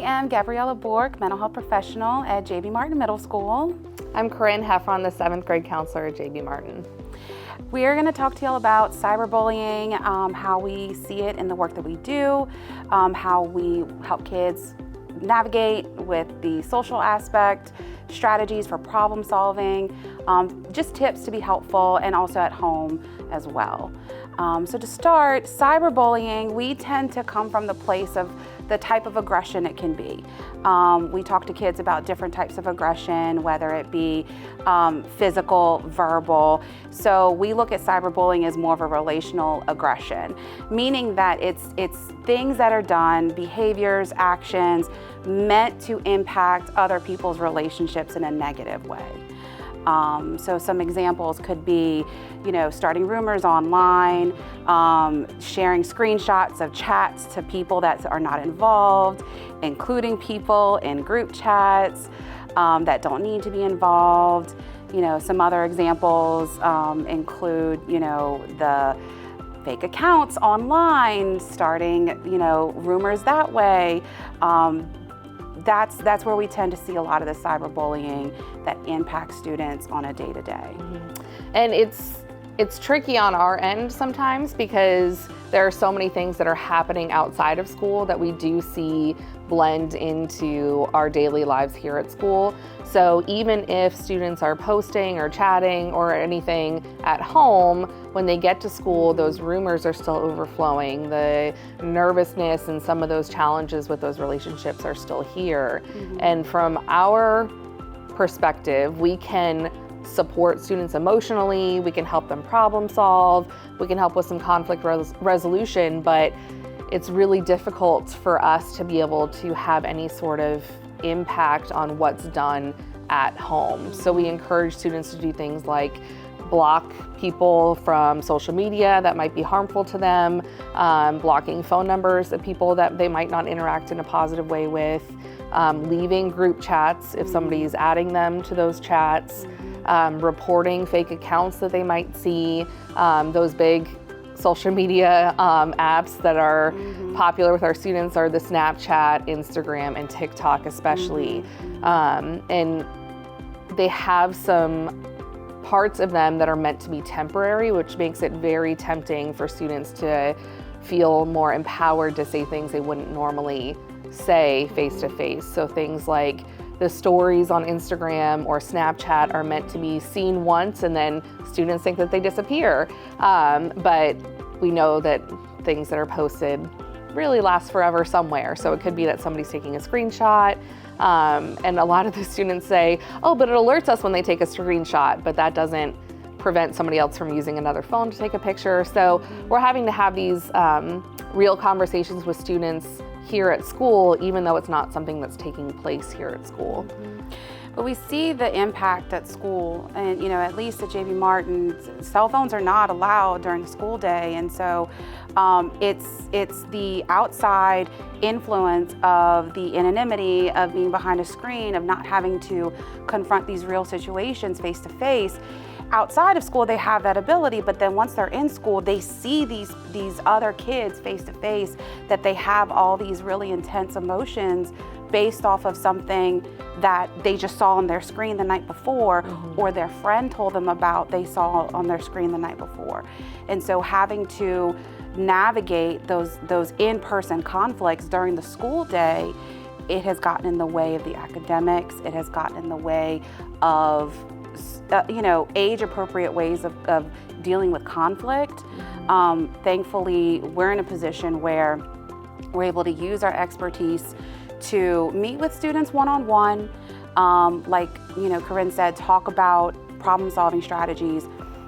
am Gabriella Bork, mental health professional at J.B. Martin Middle School. I'm Corinne Heffron, the 7th grade counselor at J.B. Martin. We are going to talk to you all about cyberbullying, how we see it in the work that we do, how we help kids navigate with the social aspect, strategies for problem solving, just tips to be helpful, and also at home as well. So to start, cyberbullying, we tend to come from the place of the type of aggression it can be. We talk to kids about different types of aggression, whether it be physical, verbal. So we look at cyberbullying as more of a relational aggression, meaning that it's things that are done, behaviors, actions, meant to impact other people's relationships in a negative way. So some examples could be, starting rumors online, sharing screenshots of chats to people that are not involved, including people in group chats that don't need to be involved. Some other examples include, the fake accounts online, starting, rumors that way. That's where we tend to see a lot of the cyberbullying that impacts students on a day-to-day. Mm-hmm. And it's tricky on our end sometimes because there are so many things that are happening outside of school that we do see blend into our daily lives here at school. So even if students are posting or chatting or anything at home, when they get to school, those rumors are still overflowing. The nervousness and some of those challenges with those relationships are still here. Mm-hmm. And from our perspective, we can support students emotionally, we can help them problem solve, we can help with some conflict resolution, but it's really difficult for us to be able to have any sort of impact on what's done at home. So we encourage students to do things like block people from social media that might be harmful to them, blocking phone numbers of people that they might not interact in a positive way with, leaving group chats if somebody's adding them to those chats, reporting fake accounts that they might see, those big social media apps that are popular with our students are the Snapchat, Instagram, and TikTok especially. And they have some parts of them that are meant to be temporary, which makes it very tempting for students to feel more empowered to say things they wouldn't normally say face to face. So things like the stories on Instagram or Snapchat are meant to be seen once and then students think that they disappear. But we know that things that are posted really last forever somewhere. So it could be that somebody's taking a screenshot. And a lot of the students say, oh, but it alerts us when they take a screenshot, but that doesn't prevent somebody else from using another phone to take a picture. So we're having to have these real conversations with students here at school, even though it's not something that's taking place here at school. But we see the impact at school, and at least at J.B. Martin, cell phones are not allowed during the school day, and so it's the outside influence of the anonymity of being behind a screen, of not having to confront these real situations face to face. Outside of school, they have that ability, but then once they're in school, they see these other kids face to face, that they have all these really intense emotions based off of something that they just saw on their screen the night before, or their friend told them about they saw on their screen the night before. And so having to navigate those in-person conflicts during the school day, it has gotten in the way of the academics, it has gotten in the way of age-appropriate ways of dealing with conflict. Thankfully, we're in a position where we're able to use our expertise to meet with students one-on-one, like Corinne said, talk about problem-solving strategies.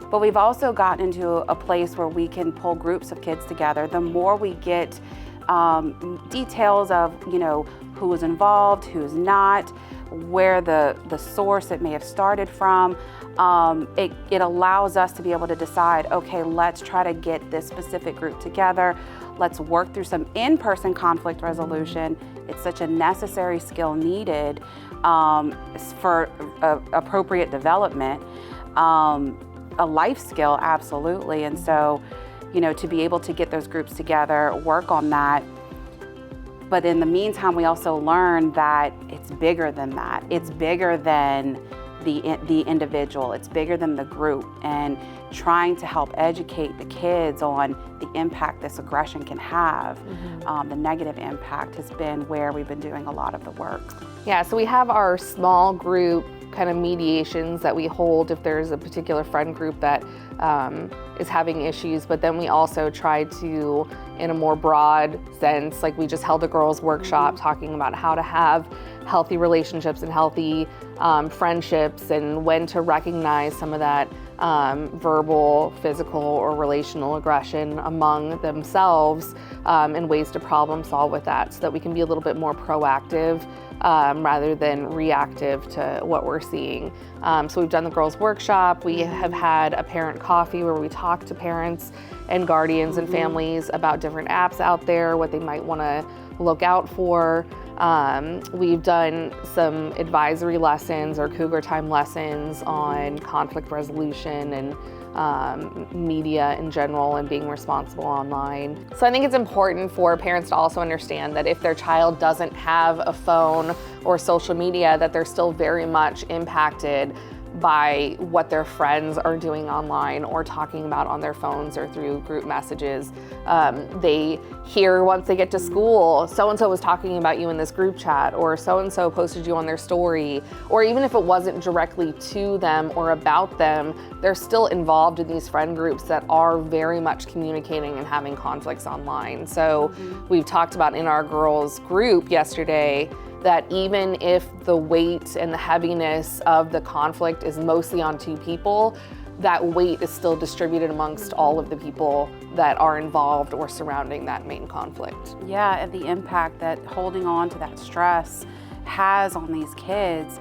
But we've also gotten into a place where we can pull groups of kids together. The more we get details of who is involved, who's not, where the source it may have started from, it allows us to be able to decide, okay, let's try to get this specific group together. Let's work through some in-person conflict resolution. It's such a necessary skill needed for appropriate development, a life skill, absolutely. And so, to be able to get those groups together, work on that, But in the meantime, we also learn that it's bigger than that. It's bigger than the individual. It's bigger than the group, and trying to help educate the kids on the impact this aggression can have, the negative impact has been where we've been doing a lot of the work. Yeah, so we have our small group kind of mediations that we hold if there's a particular friend group that is having issues, but then we also try to, in a more broad sense, like we just held a girls' workshop talking about how to have healthy relationships and healthy friendships, and when to recognize some of that verbal, physical, or relational aggression among themselves, and ways to problem solve with that, so that we can be a little bit more proactive rather than reactive to what we're seeing. So we've done the girls' workshop. We have had a parent coffee where we talk to parents and guardians and families about different apps out there, what they might want to look out for. We've done some advisory lessons or cougar time lessons on conflict resolution and media in general and being responsible online. So I think it's important for parents to also understand that if their child doesn't have a phone or social media, that they're still very much impacted by what their friends are doing online or talking about on their phones or through group messages. They hear once they get to school, so-and-so was talking about you in this group chat, or so-and-so posted you on their story, or even if it wasn't directly to them or about them, they're still involved in these friend groups that are very much communicating and having conflicts online. So we've talked about in our girls group yesterday that even if the weight and the heaviness of the conflict is mostly on two people, that weight is still distributed amongst all of the people that are involved or surrounding that main conflict. Yeah, and the impact that holding on to that stress has on these kids.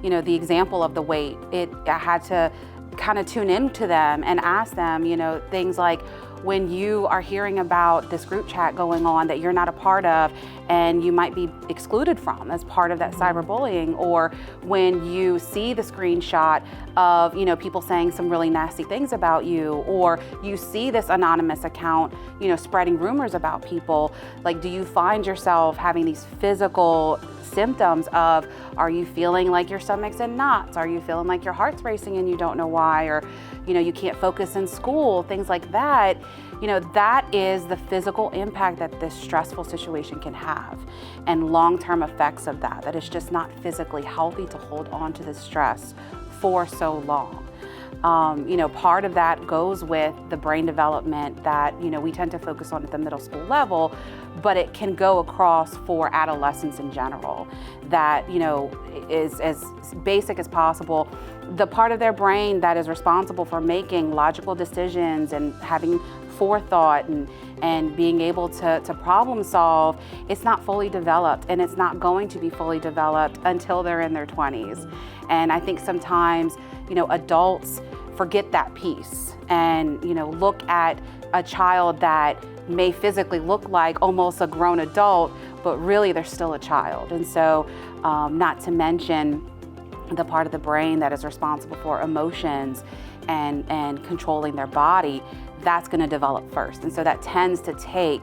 You know, the example of the weight, I had to kind of tune into them and ask them, you know, things like, when you are hearing about this group chat going on that you're not a part of and you might be excluded from as part of that cyberbullying, or when you see the screenshot of, you know, people saying some really nasty things about you, or you see this anonymous account, you know, spreading rumors about people, like, do you find yourself having these physical symptoms of, are you feeling like your stomach's in knots? Are you feeling like your heart's racing and you don't know why? Or, you know, you can't focus in school, things like that. You know, that is the physical impact that this stressful situation can have, and long-term effects of that, that it's just not physically healthy to hold on to this stress for so long. You know, part of that goes with the brain development that, you know, we tend to focus on at the middle school level, but it can go across for adolescents in general. That, you know, is as basic as possible. The part of their brain that is responsible for making logical decisions and having forethought and being able to problem solve, it's not fully developed, and it's not going to be fully developed until they're in their 20s. And I think sometimes, you know, adults forget that piece and, you know, look at a child that may physically look like almost a grown adult, but really they're still a child. And so, not to mention the part of the brain that is responsible for emotions and controlling their body, that's going to develop first. And so that tends to take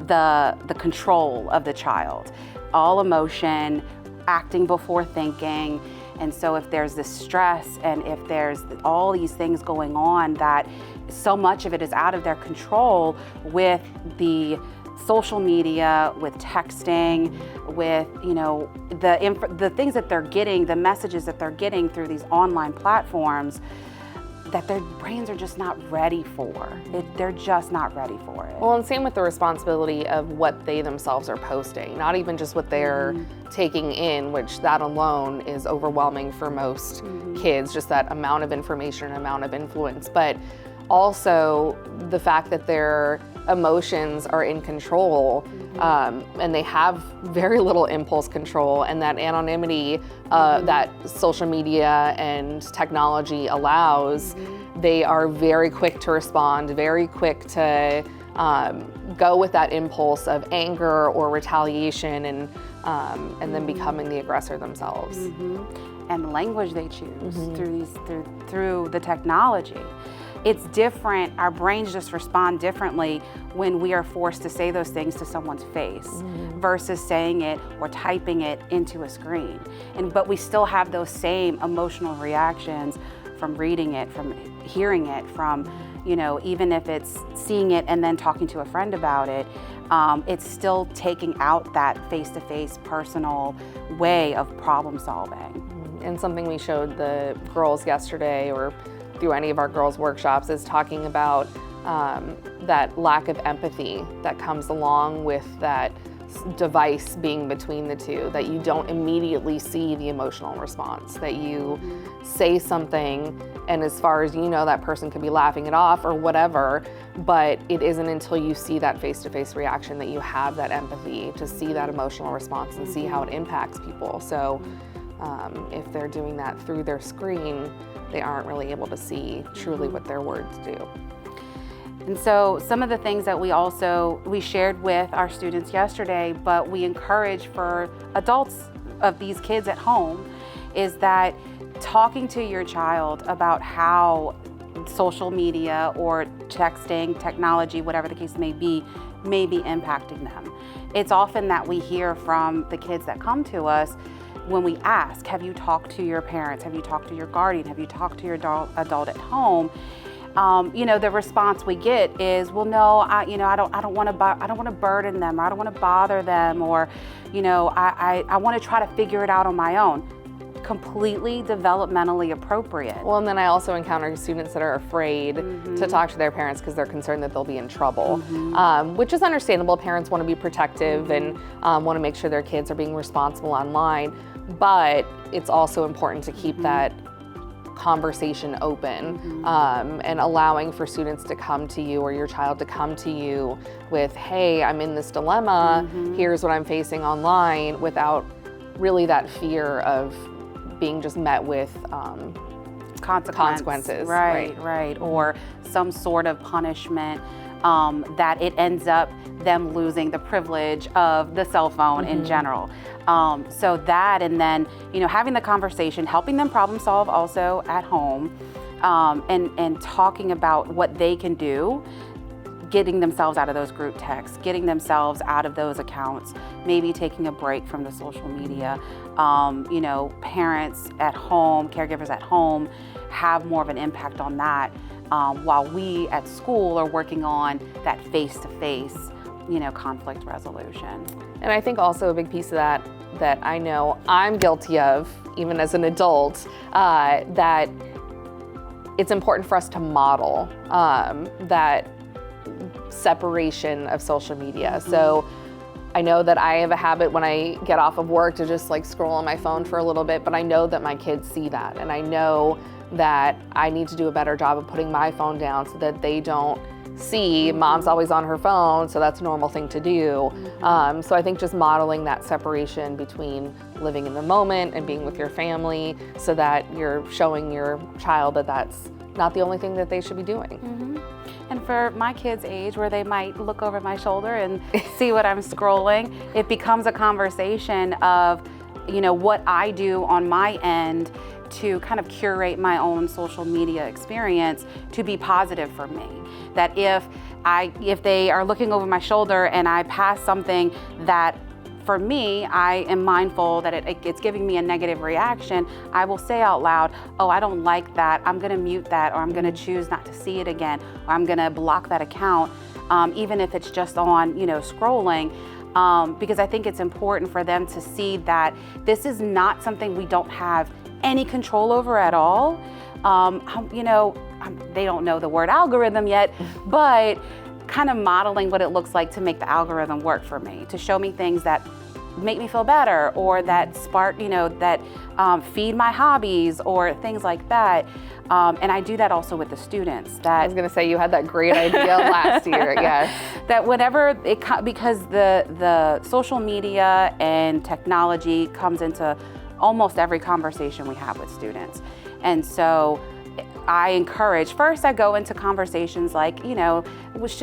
the control of the child. All emotion, acting before thinking. And so if there's this stress and if there's all these things going on, that so much of it is out of their control with the social media, with texting, with, you know, the things that they're getting, the messages that they're getting through these online platforms, that their brains are just not ready for. They're just not ready for it. Well, and same with the responsibility of what they themselves are posting, not even just what they're taking in, which that alone is overwhelming for most kids, just that amount of information, amount of influence, but also the fact that their emotions are in control, and they have very little impulse control, and that anonymity that social media and technology allows, they are very quick to respond, very quick to go with that impulse of anger or retaliation, and then becoming the aggressor themselves. and the language they choose through the technology. It's different. Our brains just respond differently when we are forced to say those things to someone's face versus saying it or typing it into a screen. But we still have those same emotional reactions from reading it, from hearing it, from, even if it's seeing it and then talking to a friend about it, it's still taking out that face-to-face personal way of problem solving. And something we showed the girls yesterday, or through any of our girls' workshops, is talking about that lack of empathy that comes along with that device being between the two, that you don't immediately see the emotional response, that you say something and as far as you know, that person could be laughing it off or whatever, but it isn't until you see that face-to-face reaction that you have that empathy to see that emotional response and see how it impacts people. So if they're doing that through their screen, they aren't really able to see truly what their words do. And so some of the things that we shared with our students yesterday, but we encourage for adults of these kids at home, is that talking to your child about how social media or texting, technology, whatever the case may be impacting them. It's often that we hear from the kids that come to us when we ask, have you talked to your parents? Have you talked to your guardian? Have you talked to your adult at home? The response we get is, well, no, I don't want to burden them, or I don't want to bother them, or, I want to try to figure it out on my own. Completely developmentally appropriate. Well, and then I also encounter students that are afraid to talk to their parents because they're concerned that they'll be in trouble, which is understandable. Parents want to be protective and want to make sure their kids are being responsible online, but it's also important to keep that conversation open and allowing for students to come to you, or your child to come to you with, hey, I'm in this dilemma, here's what I'm facing online, without really that fear of being just met with consequences. Right. Or some sort of punishment that it ends up them losing the privilege of the cell phone in general. So that, and then, having the conversation, helping them problem solve also at home, and talking about what they can do, getting themselves out of those group texts, getting themselves out of those accounts, maybe taking a break from the social media. Parents at home, caregivers at home have more of an impact on that, while we at school are working on that face-to-face, conflict resolution. And I think also a big piece of that I know I'm guilty of, even as an adult, that it's important for us to model that separation of social media. So I know that I have a habit when I get off of work to just scroll on my phone for a little bit, but I know that my kids see that, and I know that I need to do a better job of putting my phone down so that they don't see mom's always on her phone, so that's a normal thing to do. So I think just modeling that separation between living in the moment and being with your family, so that you're showing your child that that's not the only thing that they should be doing. And for my kids' age, where they might look over my shoulder and see what I'm scrolling, it becomes a conversation of, what I do on my end to kind of curate my own social media experience to be positive for me. That if they are looking over my shoulder and I pass something that, for me, I am mindful that it's giving me a negative reaction, I will say out loud, oh, I don't like that, I'm gonna mute that, or I'm gonna choose not to see it again, or I'm gonna block that account, even if it's just on, scrolling, because I think it's important for them to see that this is not something we don't have any control over at all. They don't know the word algorithm yet, but kind of modeling what it looks like to make the algorithm work for me, to show me things that make me feel better, or that spark, that feed my hobbies, or things like that. And I do that also with the students. I was gonna say, you had that great idea last year, yes. That whenever because the social media and technology comes into almost every conversation we have with students. And so I encourage, first I go into conversations like, you know,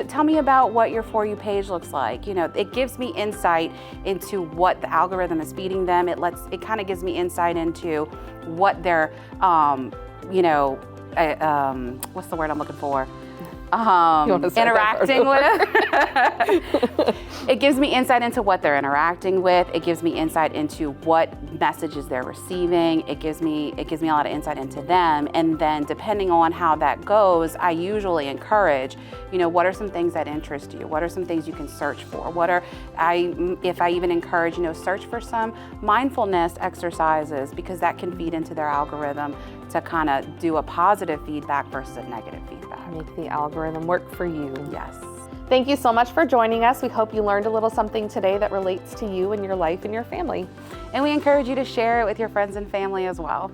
tell me about what your For You page looks like. You know, it gives me insight into what the algorithm is feeding them. It kind of gives me insight into what they're, you know, what's the word I'm looking for? Interacting with. It gives me insight into what they're interacting with. It gives me insight into what messages they're receiving. It gives me a lot of insight into them. And then depending on how that goes, I usually encourage, you know, what are some things that interest you? What are some things you can search for? If I even encourage, you know, search for some mindfulness exercises, because that can feed into their algorithm to kind of do a positive feedback versus a negative feedback. Make the algorithm work for you. Yes. Thank you so much for joining us. We hope you learned a little something today that relates to you and your life and your family. And we encourage you to share it with your friends and family as well.